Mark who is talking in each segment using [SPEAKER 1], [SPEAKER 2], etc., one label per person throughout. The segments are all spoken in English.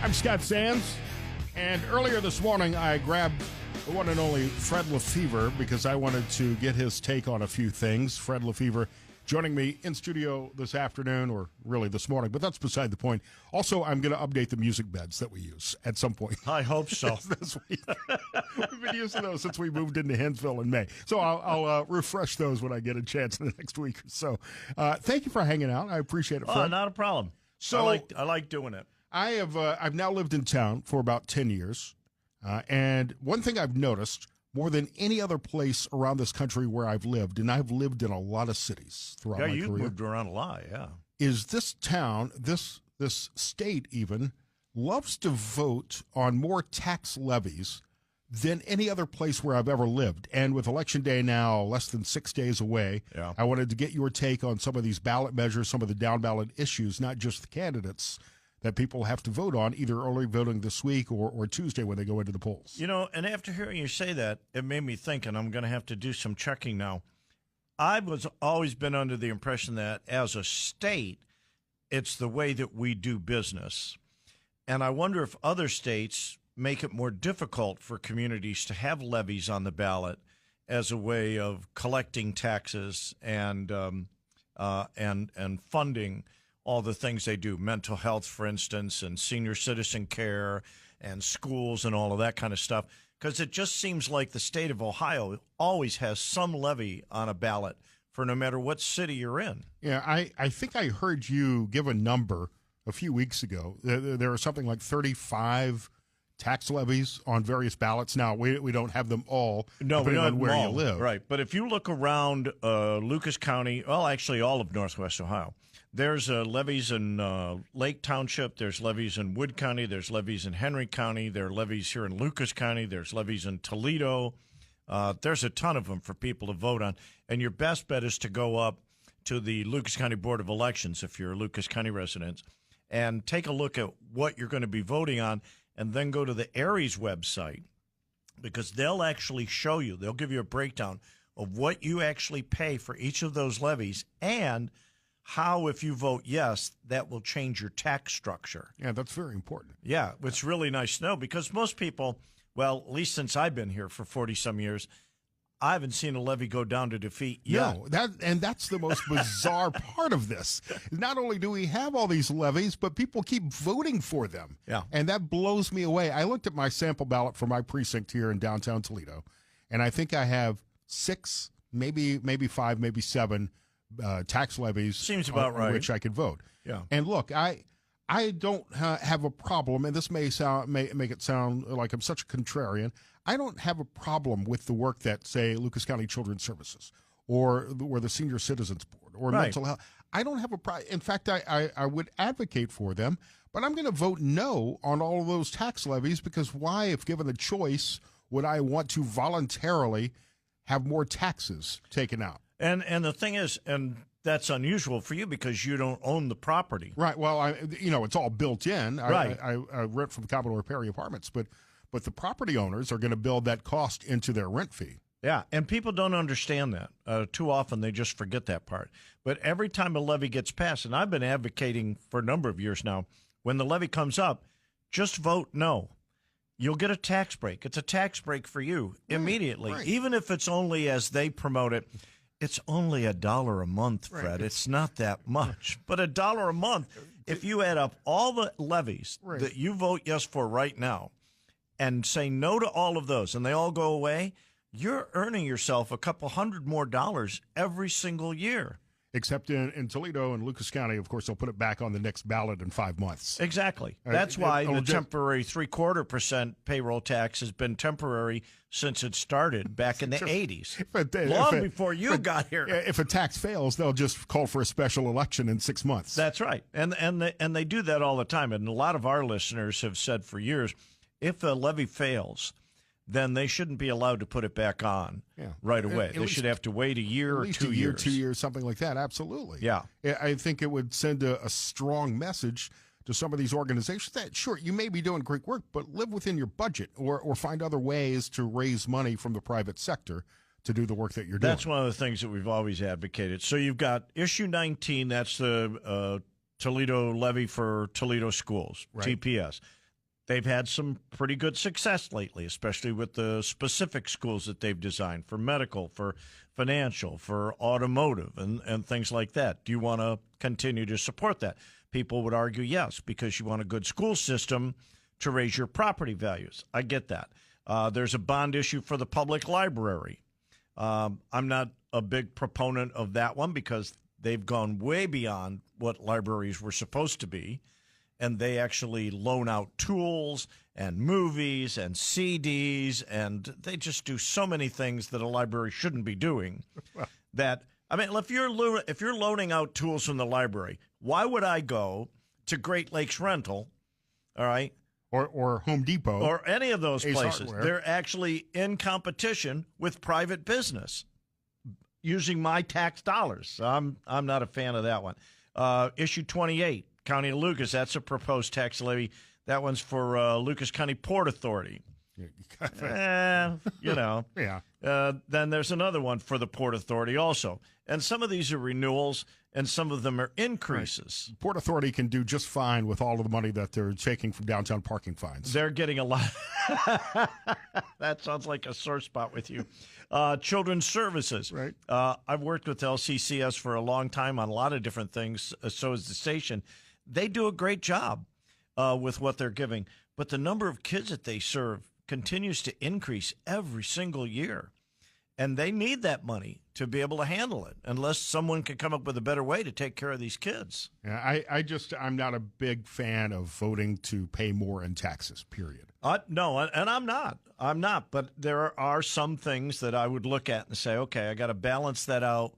[SPEAKER 1] I'm Scott Sands, and earlier this morning I grabbed the one and only Fred LeFebvre because I wanted to get his take on a few things. Fred LeFebvre joining me in studio this afternoon, or really this morning, but that's beside the point. Also, I'm going to update the music beds that we use at some point.
[SPEAKER 2] I hope so.
[SPEAKER 1] This week. We've been using those since we moved into Hinsville in May. So I'll refresh those when I get a chance in the next week or so. Thank you for hanging out. I appreciate it, Fred.
[SPEAKER 2] Oh, not a problem.
[SPEAKER 1] So
[SPEAKER 2] I like doing it.
[SPEAKER 1] I've now lived in town for about 10 years, and one thing I've noticed more than any other place around this country where I've lived, and I've lived in a lot of cities throughout my career.
[SPEAKER 2] Yeah, you've moved around a lot, yeah.
[SPEAKER 1] Is this town, this state even, loves to vote on more tax levies than any other place where I've ever lived. And with Election Day now less than 6 days away,
[SPEAKER 2] Yeah.
[SPEAKER 1] I wanted to get your take on some of these ballot measures, some of the down-ballot issues, not just the candidates that people have to vote on, either early voting this week or Tuesday when they go into the polls.
[SPEAKER 2] You know, and after hearing you say that, it made me think, and I'm going to have to do some checking now. I've always been under the impression that as a state, it's the way that we do business. And I wonder if other states make it more difficult for communities to have levies on the ballot as a way of collecting taxes and funding all the things they do, mental health, for instance, and senior citizen care and schools and all of that kind of stuff, because it just seems like the state of Ohio always has some levy on a ballot for no matter what city you're in.
[SPEAKER 1] Yeah, I think I heard you give a number a few weeks ago. There are something like 35 tax levies on various ballots. Now, we don't have them all,
[SPEAKER 2] no,
[SPEAKER 1] depending
[SPEAKER 2] we don't
[SPEAKER 1] on
[SPEAKER 2] have
[SPEAKER 1] where
[SPEAKER 2] them
[SPEAKER 1] you
[SPEAKER 2] all.
[SPEAKER 1] live.
[SPEAKER 2] Right, but if you look around Lucas County, well, actually all of Northwest Ohio, there's levies in Lake Township, there's levies in Wood County, there's levies in Henry County, there are levies here in Lucas County, there's levies in Toledo. There's a ton of them for people to vote on. And your best bet is to go up to the Lucas County Board of Elections if you're a Lucas County resident and take a look at what you're going to be voting on, and then go to the Aries website, because they'll actually show you, they'll give you a breakdown of what you actually pay for each of those levies and how, if you vote yes, that will change your tax structure.
[SPEAKER 1] Yeah, that's very important.
[SPEAKER 2] Yeah, it's really nice to know, because most people, well, at least since I've been here for 40-some years, I haven't seen a levy go down to defeat yet.
[SPEAKER 1] No, that's the most bizarre part of this. Not only do we have all these levies, but people keep voting for them.
[SPEAKER 2] Yeah.
[SPEAKER 1] And that blows me away. I looked at my sample ballot for my precinct here in downtown Toledo, and I think I have 6, maybe 5, maybe 7 tax levies.
[SPEAKER 2] Seems about right.
[SPEAKER 1] Which I could vote.
[SPEAKER 2] Yeah.
[SPEAKER 1] And look, I don't have a problem, and this may make it sound like I'm such a contrarian. I don't have a problem with the work that, say, Lucas County Children's Services or the Senior Citizens Board or
[SPEAKER 2] Right.
[SPEAKER 1] mental health. I don't have a problem. In fact, I would advocate for them, but I'm going to vote no on all of those tax levies, because why, if given the choice, would I want to voluntarily have more taxes taken out?
[SPEAKER 2] And the thing is, and that's unusual for you because you don't own the property.
[SPEAKER 1] Right. Well, it's all built in.
[SPEAKER 2] Right.
[SPEAKER 1] I rent from Commodore Perry Apartments, but the property owners are going to build that cost into their rent fee.
[SPEAKER 2] Yeah, and people don't understand that. Too often they just forget that part. But every time a levy gets passed, and I've been advocating for a number of years now, when the levy comes up, just vote no. You'll get a tax break. It's a tax break for you immediately,
[SPEAKER 1] right.
[SPEAKER 2] Even if it's only, as they promote it, it's only $1 a month, Fred.
[SPEAKER 1] Right.
[SPEAKER 2] It's not that much. But $1 a month, if you add up all the levies
[SPEAKER 1] Right.
[SPEAKER 2] that you vote yes for right now and say no to all of those, and they all go away, you're earning yourself a couple $100 more every single year.
[SPEAKER 1] Except in Toledo and Lucas County, of course, they'll put it back on the next ballot in 5 months.
[SPEAKER 2] Exactly. That's why the temporary 0.75% payroll tax has been temporary since it stared back in the 80s, long before you got here.
[SPEAKER 1] If a tax fails, they'll just call for a special election in 6 months.
[SPEAKER 2] That's right. And they do that all the time. And a lot of our listeners have said for years, if a levy fails, then they shouldn't be allowed to put it back on right away. They should have to wait a year or 2 years.
[SPEAKER 1] 2 years, something like that. Absolutely.
[SPEAKER 2] Yeah.
[SPEAKER 1] I think it would send a strong message to some of these organizations that, sure, you may be doing great work, but live within your budget or find other ways to raise money from the private sector to do the work that you're doing.
[SPEAKER 2] That's one of the things that we've always advocated. So you've got issue 19, that's the Toledo levy for Toledo schools,
[SPEAKER 1] right.
[SPEAKER 2] TPS. they've had some pretty good success lately, especially with the specific schools that they've designed for medical, for financial, for automotive, and things like that. Do you want to continue to support that? People would argue yes, because you want a good school system to raise your property values. I get that. There's a bond issue for the public library. I'm not a big proponent of that one because they've gone way beyond what libraries were supposed to be, and they actually loan out tools and movies and CDs, and they just do so many things that a library shouldn't be doing. That, I mean, if you're loaning out tools from the library, why would I go to Great Lakes Rental, all right,
[SPEAKER 1] or Home Depot,
[SPEAKER 2] or any of those
[SPEAKER 1] Ace
[SPEAKER 2] places?
[SPEAKER 1] Hardware.
[SPEAKER 2] They're actually in competition with private business using my tax dollars. So I'm not a fan of that one. Issue 28, County of Lucas, that's a proposed tax levy. That one's for Lucas County Port Authority. You know.
[SPEAKER 1] Yeah.
[SPEAKER 2] Then there's another one for the Port Authority also. And some of these are renewals, and some of them are increases.
[SPEAKER 1] Right. Port Authority can do just fine with all of the money that they're taking from downtown parking fines.
[SPEAKER 2] They're getting a lot. That sounds like a sore spot with you. Children's Services.
[SPEAKER 1] Right.
[SPEAKER 2] I've worked with LCCS for a long time on a lot of different things. So is the station. They do a great job with what they're giving. But the number of kids that they serve continues to increase every single year. And they need that money to be able to handle it, unless someone can come up with a better way to take care of these kids.
[SPEAKER 1] Yeah, I'm not a big fan of voting to pay more in taxes, period.
[SPEAKER 2] No, and I'm not. But there are some things that I would look at and say, okay, I got to balance that out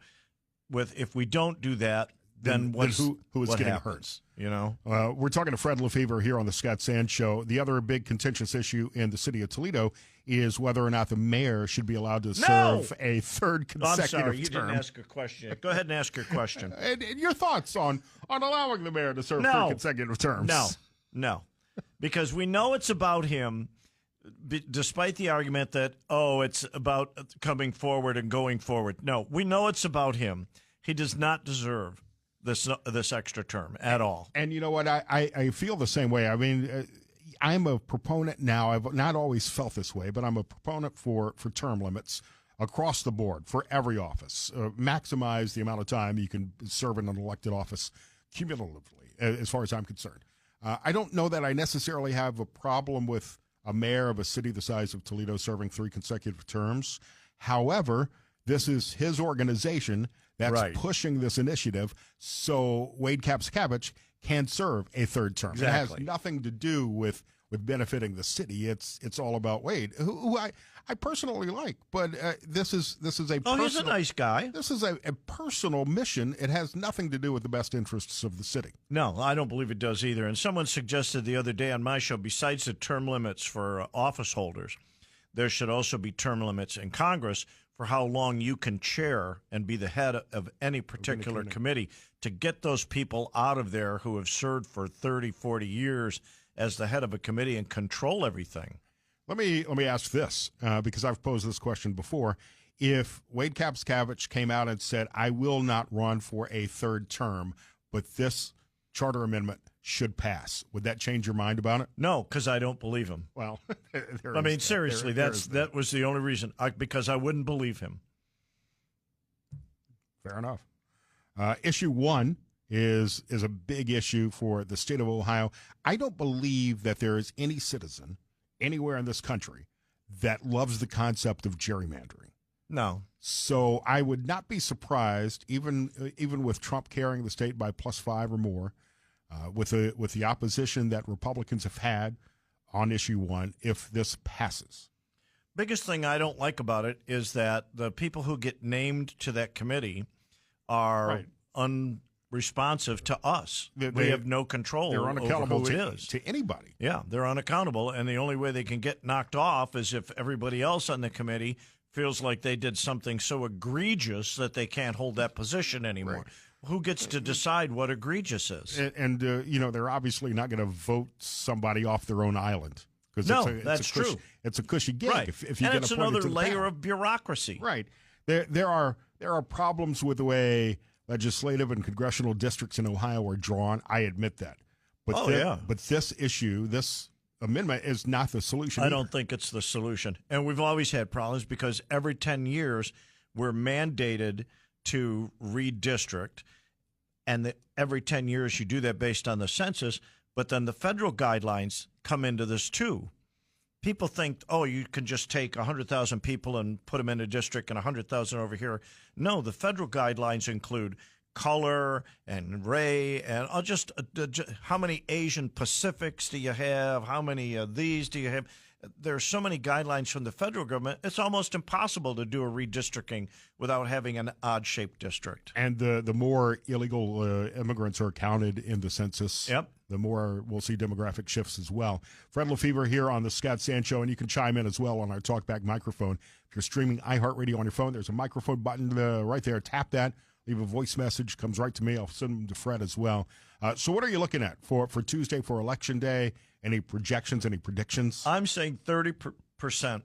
[SPEAKER 2] with, if we don't do that, then who is getting
[SPEAKER 1] hurt?
[SPEAKER 2] You know,
[SPEAKER 1] we're talking to Fred LeFebvre here on the Scott Sands Show. The other big contentious issue in the city of Toledo is whether or not the mayor should be allowed to serve a third consecutive term.
[SPEAKER 2] I'm sorry, you didn't ask a question. Go ahead and ask your question.
[SPEAKER 1] and your thoughts on allowing the mayor to serve 3 consecutive terms?
[SPEAKER 2] No, because we know it's about him. Despite the argument that, it's about coming forward and going forward. No, we know it's about him. He does not deserve this extra term at all.
[SPEAKER 1] And you know what? I feel the same way. I mean, I'm a proponent now. I've not always felt this way, but I'm a proponent for term limits across the board for every office. Maximize the amount of time you can serve in an elected office cumulatively, as far as I'm concerned. I don't know that I necessarily have a problem with a mayor of a city the size of Toledo serving 3 consecutive terms. However, this is his organization that's pushing this initiative, so Wade Kapscavage can serve a 3rd term.
[SPEAKER 2] Exactly.
[SPEAKER 1] It has nothing to do with benefiting the city. It's all about Wade, who I personally like, but this is a personal,
[SPEAKER 2] he's a nice guy.
[SPEAKER 1] This is a personal mission. It has nothing to do with the best interests of the city.
[SPEAKER 2] No, I don't believe it does either. And someone suggested the other day on my show, besides the term limits for office holders, there should also be term limits in Congress for how long you can chair and be the head of any particular committee to get those people out of there who have served for 30, 40 years as the head of a committee and control everything.
[SPEAKER 1] Let me ask this, because I've posed this question before. If Wade Kapscavage came out and said, I will not run for a 3rd term, but this charter amendment should pass, would that change your mind about it?
[SPEAKER 2] No, because I don't believe him.
[SPEAKER 1] Well,
[SPEAKER 2] seriously, that was the only reason, because I wouldn't believe him.
[SPEAKER 1] Fair enough. Issue 1 is a big issue for the state of Ohio. I don't believe that there is any citizen anywhere in this country that loves the concept of gerrymandering.
[SPEAKER 2] No.
[SPEAKER 1] So I would not be surprised, even with Trump carrying the state by +5 or more, with the opposition that Republicans have had on issue 1, if this passes.
[SPEAKER 2] Biggest thing I don't like about it is that the people who get named to that committee are unresponsive to us. They have no control.
[SPEAKER 1] They're unaccountable
[SPEAKER 2] over who it is.
[SPEAKER 1] to anybody.
[SPEAKER 2] Yeah, they're unaccountable, and the only way they can get knocked off is if everybody else on the committee feels like they did something so egregious that they can't hold that position anymore. Right. Who gets to decide what egregious is?
[SPEAKER 1] And they're obviously not going to vote somebody off their own island.
[SPEAKER 2] That's true.
[SPEAKER 1] It's a cushy gig.
[SPEAKER 2] Right.
[SPEAKER 1] If you
[SPEAKER 2] and
[SPEAKER 1] get
[SPEAKER 2] it's another layer of bureaucracy.
[SPEAKER 1] Right. There are problems with the way legislative and congressional districts in Ohio are drawn. I admit that. But this issue, this amendment is not the solution.
[SPEAKER 2] I don't think it's the solution. And we've always had problems because every 10 years we're mandated to redistrict. And every 10 years you do that based on the census. But then the federal guidelines come into this too. People think, oh, you can just take 100,000 people and put them in a district and 100,000 over here. No, the federal guidelines include color and ray and just how many Asian Pacifics do you have? How many of these do you have? There's so many guidelines from the federal government. It's almost impossible to do a redistricting without having an odd-shaped district.
[SPEAKER 1] And the more illegal immigrants are counted in the census,
[SPEAKER 2] Yep.
[SPEAKER 1] the more we'll see demographic shifts as well. Fred LeFebvre here on the Scott Sand Show, and you can chime in as well on our TalkBack microphone. If you're streaming iHeartRadio on your phone, there's a microphone button right there. Tap that. Leave a voice message. Comes right to me. I'll send them to Fred as well. So what are you looking at for Tuesday, for Election Day? Any projections, any predictions?
[SPEAKER 2] I'm saying 30%.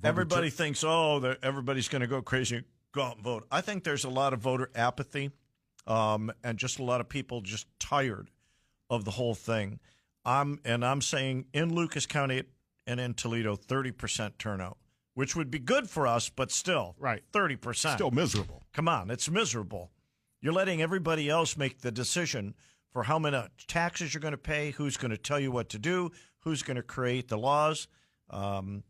[SPEAKER 2] Everybody thinks, everybody's going to go crazy, go out and vote. I think there's a lot of voter apathy and just a lot of people just tired of the whole thing. I'm saying in Lucas County and in Toledo, 30% turnout, which would be good for us, but still,
[SPEAKER 1] right,
[SPEAKER 2] 30%.
[SPEAKER 1] Still miserable.
[SPEAKER 2] Come on, it's miserable. You're letting everybody else make the decision for how many taxes you're going to pay, who's going to tell you what to do, who's going to create the laws. And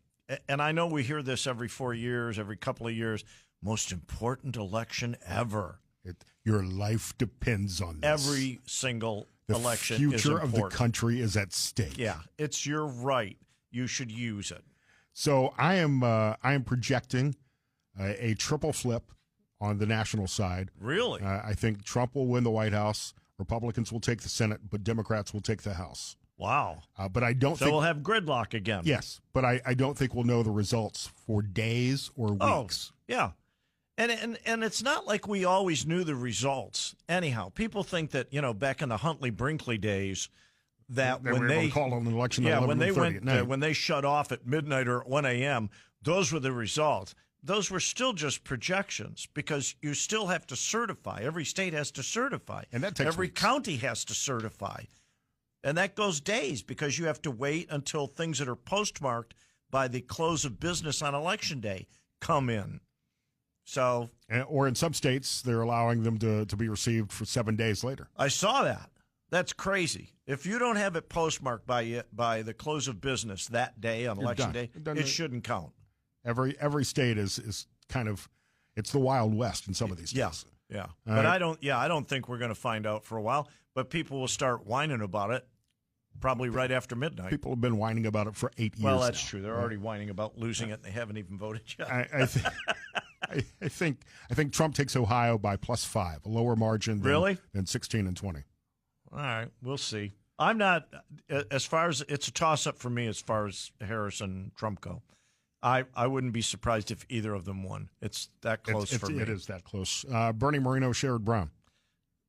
[SPEAKER 2] I know we hear this every 4 years, every couple of years, most important election ever.
[SPEAKER 1] Your life depends on this.
[SPEAKER 2] Every single election is important.
[SPEAKER 1] The future of the country is at stake.
[SPEAKER 2] Yeah, it's your right. You should use it.
[SPEAKER 1] So I am projecting a triple flip on the national side.
[SPEAKER 2] Really?
[SPEAKER 1] I think Trump will win the White House. Republicans will take the Senate, but Democrats will take the House.
[SPEAKER 2] Wow.
[SPEAKER 1] But I don't think
[SPEAKER 2] we'll have gridlock again.
[SPEAKER 1] Yes, but I don't think we'll know the results for days or weeks.
[SPEAKER 2] Yeah. And it's not like we always knew the results. Anyhow, people think that, back in the Huntley-Brinkley days, that when they
[SPEAKER 1] called an election
[SPEAKER 2] at 11:30 when they shut off at midnight or at 1 a.m., those were the results. Those were still just projections because you still have to certify. Every state has to certify.
[SPEAKER 1] And that takes
[SPEAKER 2] Every
[SPEAKER 1] weeks.
[SPEAKER 2] county has to certify. And that goes days because you have to wait until things that are postmarked by the close of business on Election Day come in. So,
[SPEAKER 1] or in some states, they're allowing them to be received for 7 days later.
[SPEAKER 2] I saw that. That's crazy. If you don't have it postmarked by the close of business that day on Election Day, it shouldn't count.
[SPEAKER 1] Every state is kind of, it's the Wild West in some of these states.
[SPEAKER 2] Yeah. But I don't think we're going to find out for a while. But people will start whining about it probably right after midnight.
[SPEAKER 1] People have been whining about it for 8 years.
[SPEAKER 2] Well, that's
[SPEAKER 1] now.
[SPEAKER 2] true. They're already whining about losing it, and they haven't even voted yet.
[SPEAKER 1] I think Trump takes Ohio by +5, a lower margin than 16 and 20.
[SPEAKER 2] All right, we'll see. I'm not as far as it's a toss-up for me as far as Harris and Trump go. I wouldn't be surprised if either of them won. It's that close for me.
[SPEAKER 1] It is that close. Bernie Moreno, Sherrod Brown.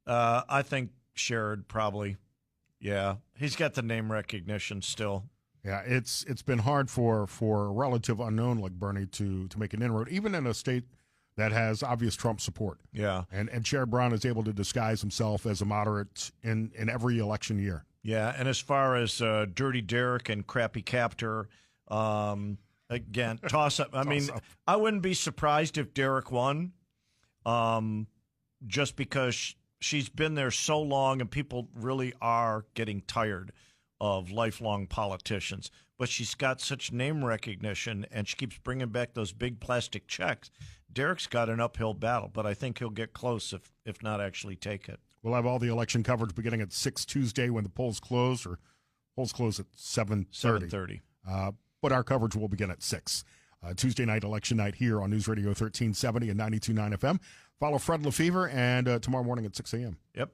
[SPEAKER 2] I think Sherrod probably. Yeah, he's got the name recognition still.
[SPEAKER 1] Yeah, it's been hard for a relative unknown like Bernie to make an inroad, even in a state that has obvious Trump support.
[SPEAKER 2] Yeah.
[SPEAKER 1] And Sherrod Brown is able to disguise himself as a moderate in every election year.
[SPEAKER 2] Yeah, and as far as Dirty Derek and Crappy Captor, again, toss-up. I mean, I wouldn't be surprised if Derek won just because she's been there so long and people really are getting tired of lifelong politicians. But she's got such name recognition, and she keeps bringing back those big plastic checks. Derek's got an uphill battle, but I think he'll get close if not actually take it.
[SPEAKER 1] We'll have all the election coverage beginning at 6 Tuesday when the polls close, or polls close at 7:30.
[SPEAKER 2] 7:30.
[SPEAKER 1] But our coverage will begin at 6. Tuesday night, election night here on News Radio 1370 and 92.9 FM. Follow Fred LeFebvre, and tomorrow morning at 6 a.m.
[SPEAKER 2] Yep.